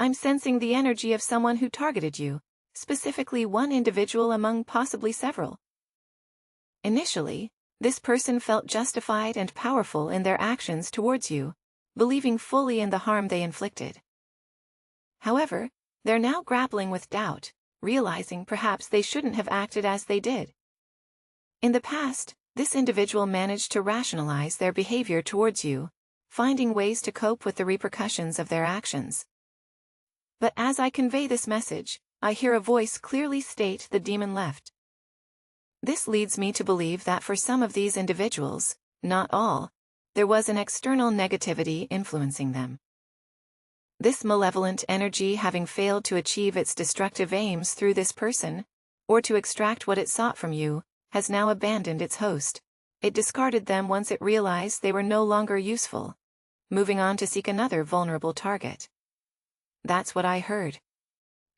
I'm sensing the energy of someone who targeted you, specifically one individual among possibly several. Initially, this person felt justified and powerful in their actions towards you, believing fully in the harm they inflicted. However, they're now grappling with doubt, realizing perhaps they shouldn't have acted as they did. In the past, this individual managed to rationalize their behavior towards you, finding ways to cope with the repercussions of their actions. But as I convey this message, I hear a voice clearly state the demon left. This leads me to believe that for some of these individuals, not all, there was an external negativity influencing them. This malevolent energy, having failed to achieve its destructive aims through this person, or to extract what it sought from you, has now abandoned its host. It discarded them once it realized they were no longer useful, moving on to seek another vulnerable target. That's what I heard.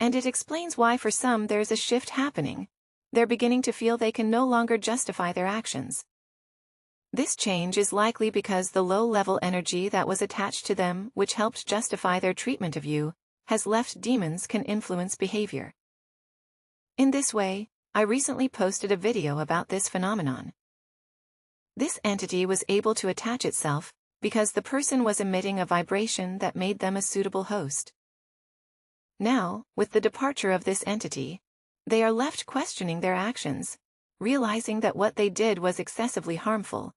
And it explains why for some there's a shift happening. They're beginning to feel they can no longer justify their actions. This change is likely because the low-level energy that was attached to them, which helped justify their treatment of you, has left. Demons can influence behavior. In this way, I recently posted a video about this phenomenon. This entity was able to attach itself because the person was emitting a vibration that made them a suitable host. Now, with the departure of this entity, they are left questioning their actions, realizing that what they did was excessively harmful.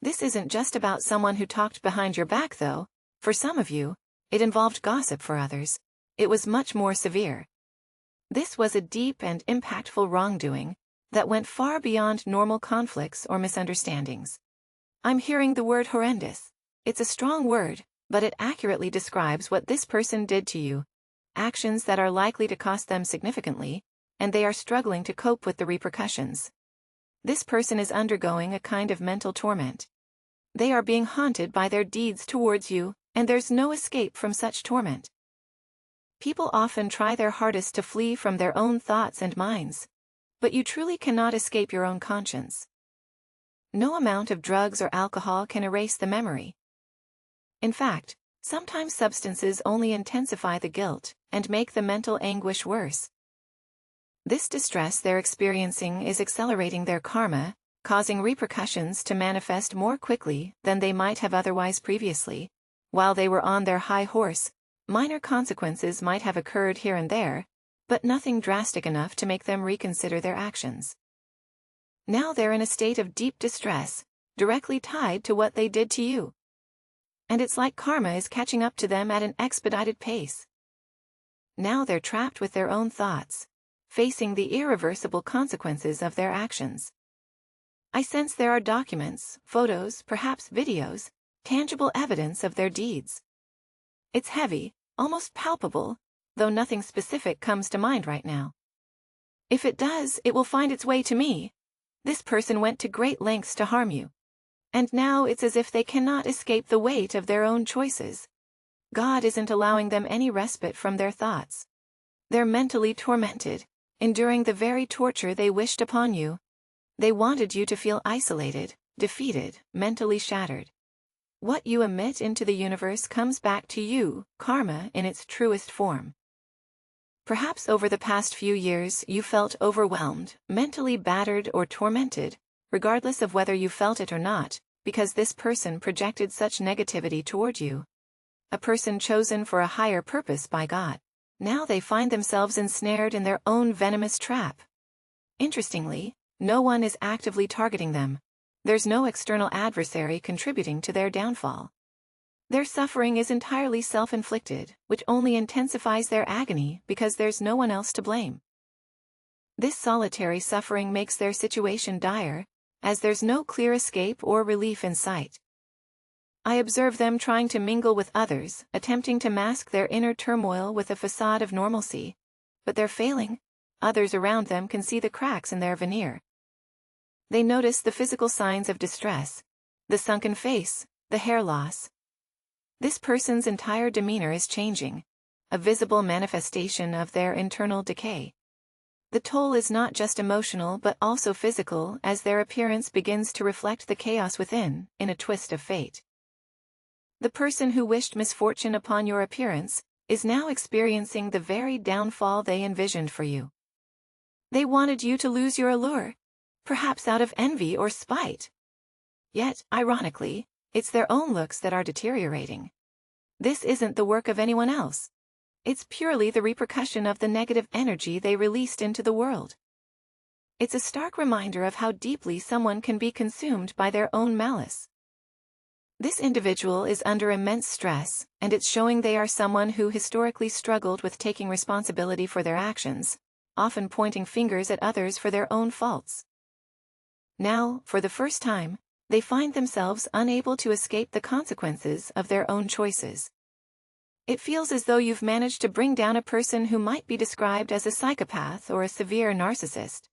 This isn't just about someone who talked behind your back though. For some of you, it involved gossip. For others, it was much more severe. This was a deep and impactful wrongdoing that went far beyond normal conflicts or misunderstandings. I'm hearing the word horrendous. It's a strong word, but it accurately describes what this person did to you. Actions that are likely to cost them significantly, and they are struggling to cope with the repercussions. This person is undergoing a kind of mental torment. They are being haunted by their deeds towards you, and there's no escape from such torment. People often try their hardest to flee from their own thoughts and minds, but you truly cannot escape your own conscience. No amount of drugs or alcohol can erase the memory. In fact, sometimes substances only intensify the guilt and make the mental anguish worse. This distress they're experiencing is accelerating their karma, causing repercussions to manifest more quickly than they might have otherwise previously. While they were on their high horse, minor consequences might have occurred here and there, but nothing drastic enough to make them reconsider their actions. Now they're in a state of deep distress, directly tied to what they did to you. And it's like karma is catching up to them at an expedited pace. Now they're trapped with their own thoughts, facing the irreversible consequences of their actions. I sense there are documents, photos, perhaps videos, tangible evidence of their deeds. It's heavy, almost palpable, though nothing specific comes to mind right now. If it does, it will find its way to me. This person went to great lengths to harm you. And now it's as if they cannot escape the weight of their own choices. God isn't allowing them any respite from their thoughts. They're mentally tormented, enduring the very torture they wished upon you. They wanted you to feel isolated, defeated, mentally shattered. What you emit into the universe comes back to you, karma in its truest form. Perhaps over the past few years you felt overwhelmed, mentally battered or tormented, regardless of whether you felt it or not, because this person projected such negativity toward you. A person chosen for a higher purpose by God. Now they find themselves ensnared in their own venomous trap. Interestingly, no one is actively targeting them. There's no external adversary contributing to their downfall. Their suffering is entirely self-inflicted, which only intensifies their agony because there's no one else to blame. This solitary suffering makes their situation dire, as there's no clear escape or relief in sight. I observe them trying to mingle with others, attempting to mask their inner turmoil with a facade of normalcy. But they're failing. Others around them can see the cracks in their veneer. They notice the physical signs of distress, the sunken face, the hair loss. This person's entire demeanor is changing, a visible manifestation of their internal decay. The toll is not just emotional but also physical, as their appearance begins to reflect the chaos within, in a twist of fate. The person who wished misfortune upon your appearance is now experiencing the very downfall they envisioned for you. They wanted you to lose your allure, perhaps out of envy or spite. Yet, ironically, it's their own looks that are deteriorating. This isn't the work of anyone else. It's purely the repercussion of the negative energy they released into the world. It's a stark reminder of how deeply someone can be consumed by their own malice. This individual is under immense stress, and it's showing they are someone who historically struggled with taking responsibility for their actions, often pointing fingers at others for their own faults. Now, for the first time, they find themselves unable to escape the consequences of their own choices. It feels as though you've managed to bring down a person who might be described as a psychopath or a severe narcissist.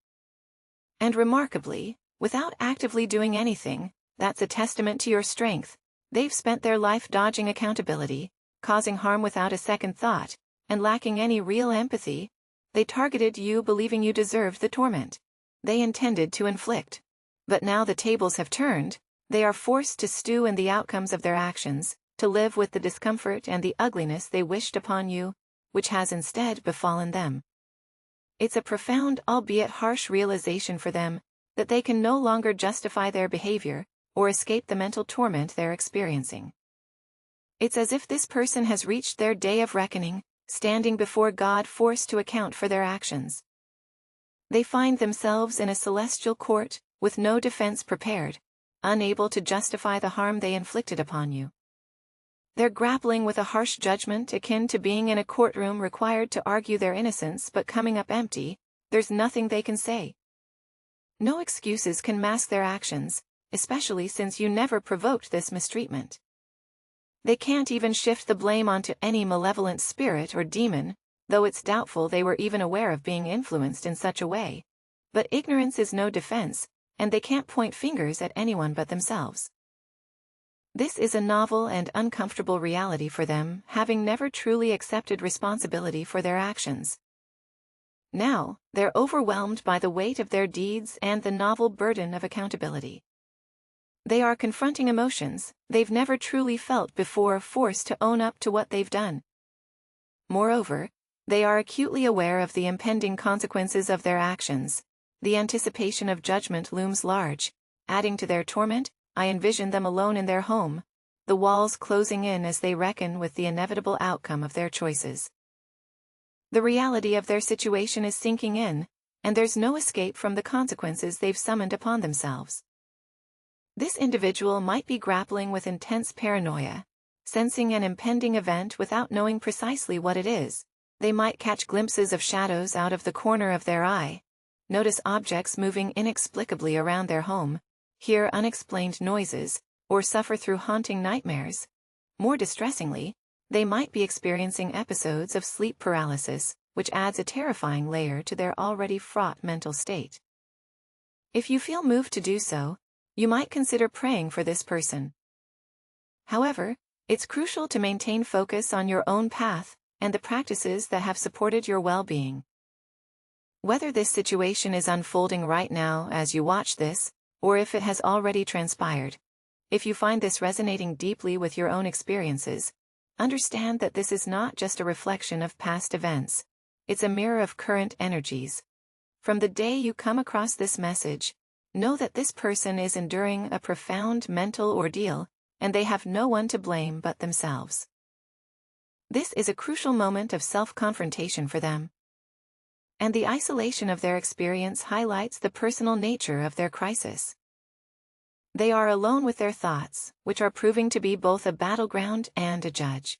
And remarkably, without actively doing anything, that's a testament to your strength. They've spent their life dodging accountability, causing harm without a second thought, and lacking any real empathy. They targeted you believing you deserved the torment they intended to inflict. But now the tables have turned, they are forced to stew in the outcomes of their actions, to live with the discomfort and the ugliness they wished upon you, which has instead befallen them. It's a profound, albeit harsh realization for them, that they can no longer justify their behavior, or escape the mental torment they're experiencing. It's as if this person has reached their day of reckoning, standing before God forced to account for their actions. They find themselves in a celestial court, with no defense prepared, unable to justify the harm they inflicted upon you. They're grappling with a harsh judgment akin to being in a courtroom required to argue their innocence but coming up empty. There's nothing they can say. No excuses can mask their actions, especially since you never provoked this mistreatment. They can't even shift the blame onto any malevolent spirit or demon, though it's doubtful they were even aware of being influenced in such a way. But ignorance is no defense, and they can't point fingers at anyone but themselves. This is a novel and uncomfortable reality for them, having never truly accepted responsibility for their actions. Now, they're overwhelmed by the weight of their deeds and the novel burden of accountability. They are confronting emotions they've never truly felt before, forced to own up to what they've done. Moreover, they are acutely aware of the impending consequences of their actions. The anticipation of judgment looms large, adding to their torment. I envision them alone in their home, the walls closing in as they reckon with the inevitable outcome of their choices. The reality of their situation is sinking in, and there's no escape from the consequences they've summoned upon themselves. This individual might be grappling with intense paranoia, sensing an impending event without knowing precisely what it is. They might catch glimpses of shadows out of the corner of their eye, notice objects moving inexplicably around their home, hear unexplained noises, or suffer through haunting nightmares. More distressingly, they might be experiencing episodes of sleep paralysis, which adds a terrifying layer to their already fraught mental state. If you feel moved to do so, you might consider praying for this person. However, it's crucial to maintain focus on your own path and the practices that have supported your well-being. Whether this situation is unfolding right now as you watch this, or if it has already transpired, if you find this resonating deeply with your own experiences, understand that this is not just a reflection of past events, it's a mirror of current energies. From the day you come across this message, know that this person is enduring a profound mental ordeal, and they have no one to blame but themselves. This is a crucial moment of self-confrontation for them. And the isolation of their experience highlights the personal nature of their crisis. They are alone with their thoughts, which are proving to be both a battleground and a judge.